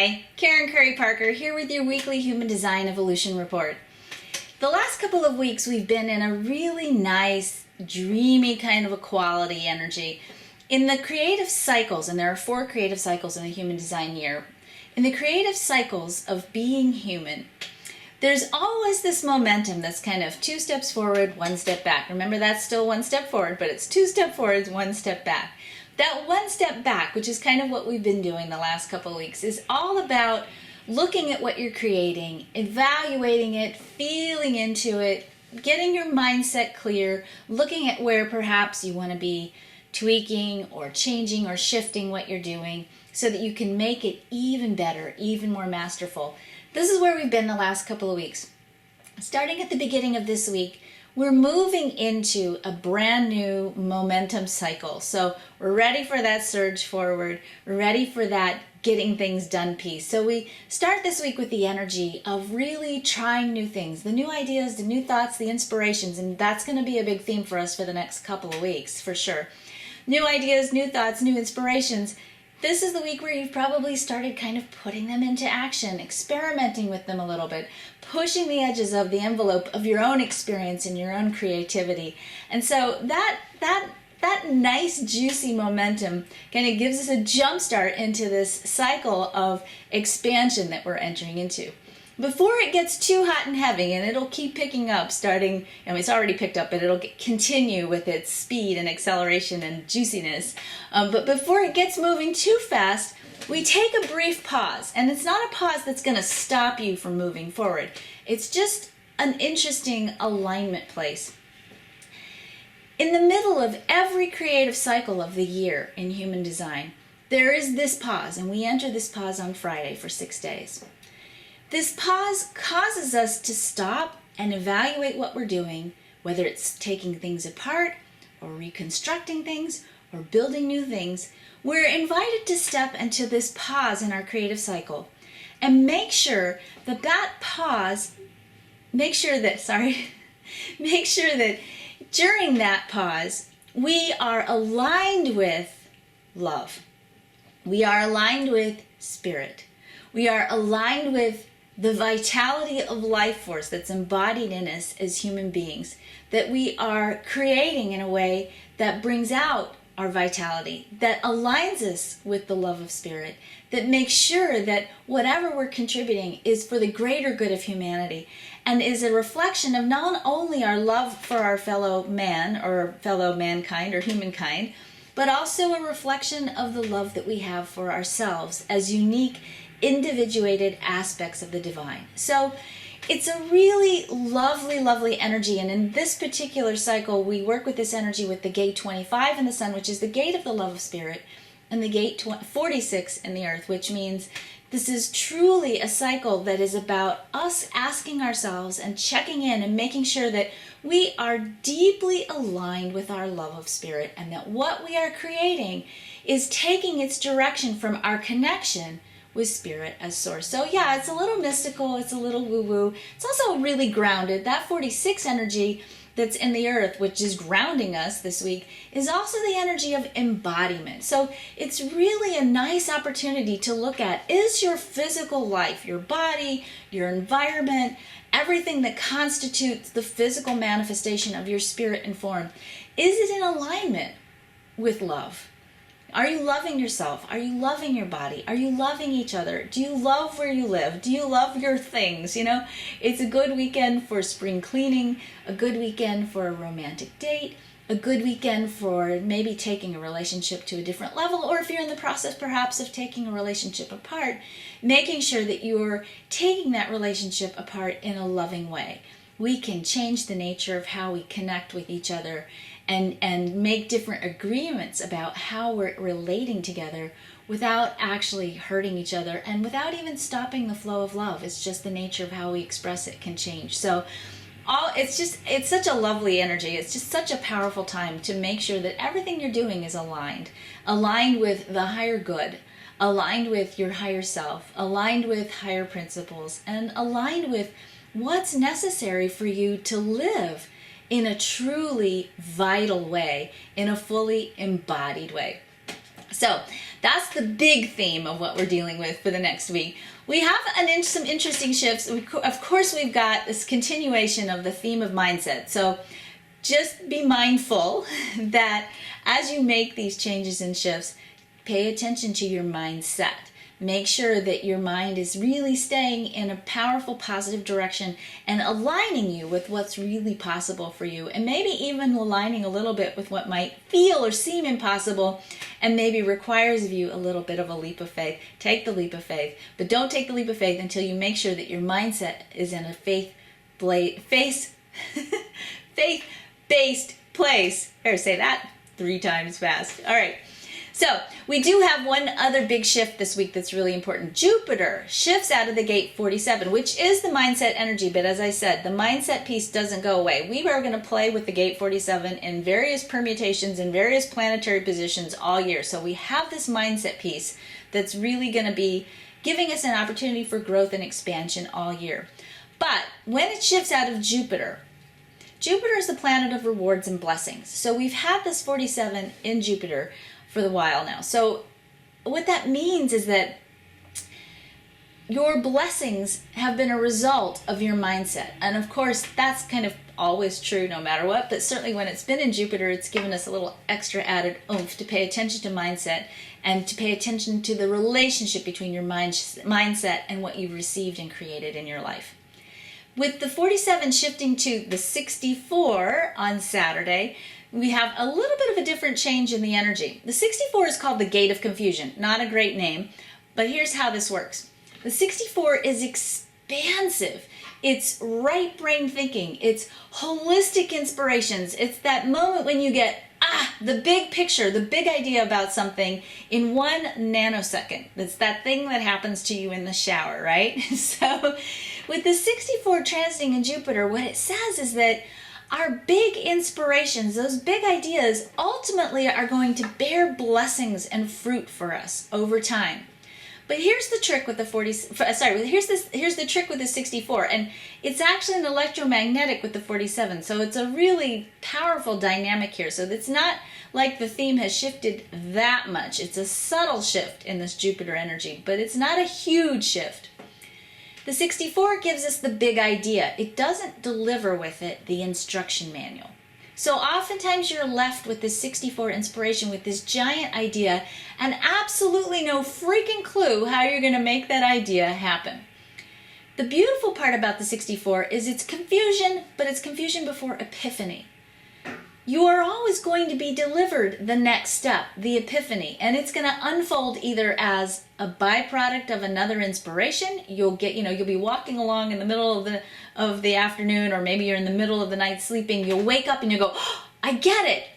Hi, Karen Curry Parker here with your weekly Human Design Evolution Report. The last couple of weeks we've been in a really nice, dreamy kind of a quality energy. In the creative cycles, and there are 4 creative cycles in the Human Design year, in the creative cycles of being human, there's always this momentum that's kind of 2 steps forward, 1 step back. Remember, that's still 1 step forward, but it's 2 steps forward, 1 step back. That 1 step back, which is kind of what we've been doing the last couple of weeks, is all about looking at what you're creating, evaluating it, feeling into it, getting your mindset clear, looking at where perhaps you want to be tweaking or changing or shifting what you're doing so that you can make it even better, even more masterful. This is where we've been the last couple of weeks. Starting at the beginning of this week, we're moving into a brand new momentum cycle. So we're ready for that surge forward. We're ready for that getting things done piece. So we start this week with the energy of really trying new things, the new ideas, the new thoughts, the inspirations, and that's going to be a big theme for us for the next couple of weeks, for sure. New ideas, new thoughts, new inspirations. This is the week where you've probably started kind of putting them into action, experimenting with them a little bit, pushing the edges of the envelope of your own experience and your own creativity. And so that nice juicy momentum kind of gives us a jump start into this cycle of expansion that we're entering into. Before it gets too hot and heavy, and it'll keep picking up starting, it's already picked up, but it'll continue with its speed and acceleration and juiciness. But before it gets moving too fast, we take a brief pause. And it's not a pause that's going to stop you from moving forward. It's just an interesting alignment place. In the middle of every creative cycle of the year in human design, there is this pause, and we enter this pause on Friday for 6 days. This pause causes us to stop and evaluate what we're doing, whether it's taking things apart or reconstructing things or building new things. We're invited to step into this pause in our creative cycle and make sure that during that pause, we are aligned with love. We are aligned with spirit. We are aligned with the vitality of life force that's embodied in us as human beings, that we are creating in a way that brings out our vitality, that aligns us with the love of spirit, that makes sure that whatever we're contributing is for the greater good of humanity and is a reflection of not only our love for our fellow man or fellow mankind or humankind, but also a reflection of the love that we have for ourselves as unique individuated aspects of the divine. So it's a really lovely, lovely energy. And in this particular cycle, we work with this energy with the gate 25 in the sun, which is the gate of the love of spirit, and the gate 46 in the earth, which means this is truly a cycle that is about us asking ourselves and checking in and making sure that we are deeply aligned with our love of spirit and that what we are creating is taking its direction from our connection with spirit as source. So yeah, it's a little mystical, it's a little woo-woo. It's also really grounded. That 46 energy that's in the earth, which is grounding us this week, is also the energy of embodiment. So it's really a nice opportunity to look at, is your physical life, your body, your environment, everything that constitutes the physical manifestation of your spirit and form, is it in alignment with love? Are you loving yourself? Are you loving your body? Are you loving each other? Do you love where you live? Do you love your things? It's a good weekend for spring cleaning, a good weekend for a romantic date, a good weekend for maybe taking a relationship to a different level, or if you're in the process perhaps of taking a relationship apart, making sure that you're taking that relationship apart in a loving way. We can change the nature of how we connect with each other and make different agreements about how we're relating together without actually hurting each other and without even stopping the flow of love. It's just the nature of how we express it can change. So it's such a lovely energy. It's just such a powerful time to make sure that everything you're doing is aligned with the higher good, aligned with your higher self, aligned with higher principles, and aligned with what's necessary for you to live in a truly vital way, in a fully embodied way. So that's the big theme of what we're dealing with for the next week. We have some interesting shifts. Of course, we've got this continuation of the theme of mindset. So just be mindful that as you make these changes and shifts, pay attention to your mindset. Make sure that your mind is really staying in a powerful, positive direction and aligning you with what's really possible for you, and maybe even aligning a little bit with what might feel or seem impossible and maybe requires of you a little bit of a leap of faith. Take the leap of faith, but don't take the leap of faith until you make sure that your mindset is in a faith-based place. Better say that 3 times fast. All right. So we do have one other big shift this week that's really important. Jupiter shifts out of the gate 47, which is the mindset energy. But as I said, the mindset piece doesn't go away. We are going to play with the gate 47 in various permutations and various planetary positions all year. So we have this mindset piece that's really going to be giving us an opportunity for growth and expansion all year. But when it shifts out of Jupiter, Jupiter is the planet of rewards and blessings. So we've had this 47 in Jupiter for a while now. So what that means is that your blessings have been a result of your mindset. And of course, that's kind of always true no matter what, but certainly when it's been in Jupiter, it's given us a little extra added oomph to pay attention to mindset and to pay attention to the relationship between your mindset and what you've received and created in your life. With the 47 shifting to the 64 on Saturday, we have a little bit of a different change in the energy. The 64 is called the Gate of Confusion. Not a great name, but here's how this works. The 64 is expansive. It's right brain thinking. It's holistic inspirations. It's that moment when you get, the big picture, the big idea about something in 1 nanosecond. It's that thing that happens to you in the shower, right? So with the 64 transiting in Jupiter, what it says is that our big inspirations, those big ideas, ultimately are going to bear blessings and fruit for us over time. But here's the trick with the here's the trick with the 64, and it's actually an electromagnetic with the 47. So it's a really powerful dynamic here. So it's not like the theme has shifted that much. It's a subtle shift in this Jupiter energy, but it's not a huge shift. The 64 gives us the big idea. It doesn't deliver with it the instruction manual. So oftentimes you're left with this 64 inspiration, with this giant idea, and absolutely no freaking clue how you're going to make that idea happen. The beautiful part about the 64 is it's confusion, but it's confusion before epiphany. You are always going to be delivered the next step, the epiphany, and it's going to unfold either as a byproduct of another inspiration. You'll be walking along in the middle of the afternoon, or maybe you're in the middle of the night sleeping. You'll wake up and you'll go, oh, I get it.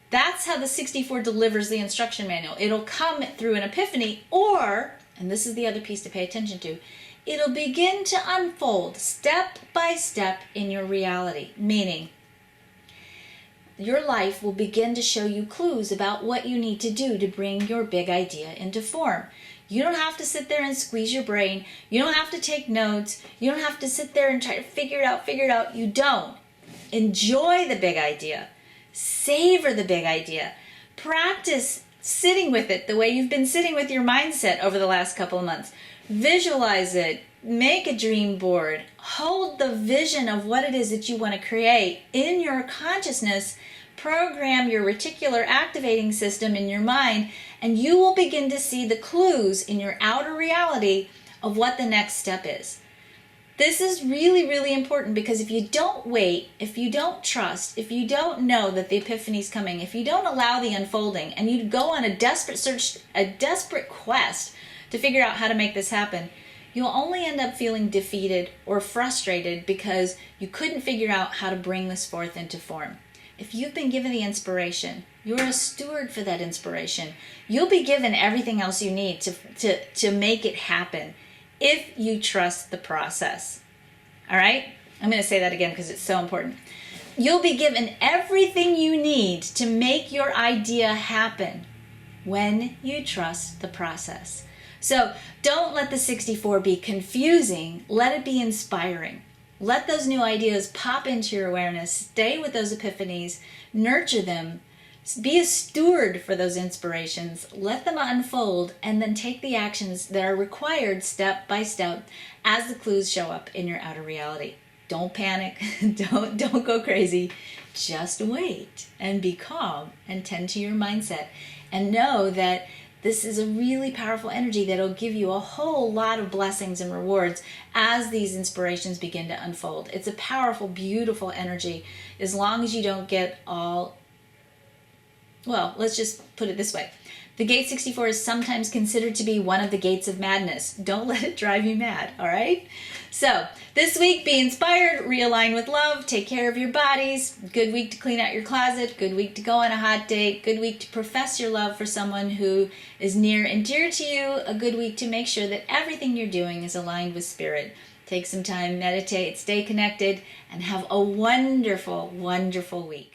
That's how the 64 delivers the instruction manual. It'll come through an epiphany, or, and this is the other piece to pay attention to, it'll begin to unfold step by step in your reality, meaning your life will begin to show you clues about what you need to do to bring your big idea into form. You don't have to sit there and squeeze your brain. You don't have to take notes. You don't have to sit there and try to figure it out. You don't. Enjoy the big idea. Savor the big idea. Practice sitting with it the way you've been sitting with your mindset over the last couple of months. Visualize it. Make a dream board. Hold the vision of what it is that you want to create in your consciousness. Program your reticular activating system in your mind, and you will begin to see the clues in your outer reality of what the next step is. This is really, really important, because if you don't wait, if you don't trust, if you don't know that the epiphany is coming, if you don't allow the unfolding, and you go on a desperate search, a desperate quest to figure out how to make this happen, you'll only end up feeling defeated or frustrated because you couldn't figure out how to bring this forth into form. If you've been given the inspiration, you're a steward for that inspiration. You'll be given everything else you need to make it happen if you trust the process. All right? I'm going to say that again because it's so important. You'll be given everything you need to make your idea happen when you trust the process. So don't let the 64 be confusing. Let it be inspiring. Let those new ideas pop into your awareness. Stay with those epiphanies. Nurture them. Be a steward for those inspirations, let them unfold, and then take the actions that are required step by step as the clues show up in your outer reality. Don't panic, don't go crazy. Just wait and be calm and tend to your mindset and know that this is a really powerful energy that'll give you a whole lot of blessings and rewards as these inspirations begin to unfold. It's a powerful, beautiful energy as long as you don't get all, well, let's just put it this way. The gate 64 is sometimes considered to be one of the gates of madness. Don't let it drive you mad, all right? So, this week, be inspired, realign with love, take care of your bodies. Good week to clean out your closet, good week to go on a hot date, good week to profess your love for someone who is near and dear to you, a good week to make sure that everything you're doing is aligned with spirit. Take some time, meditate, stay connected, and have a wonderful, wonderful week.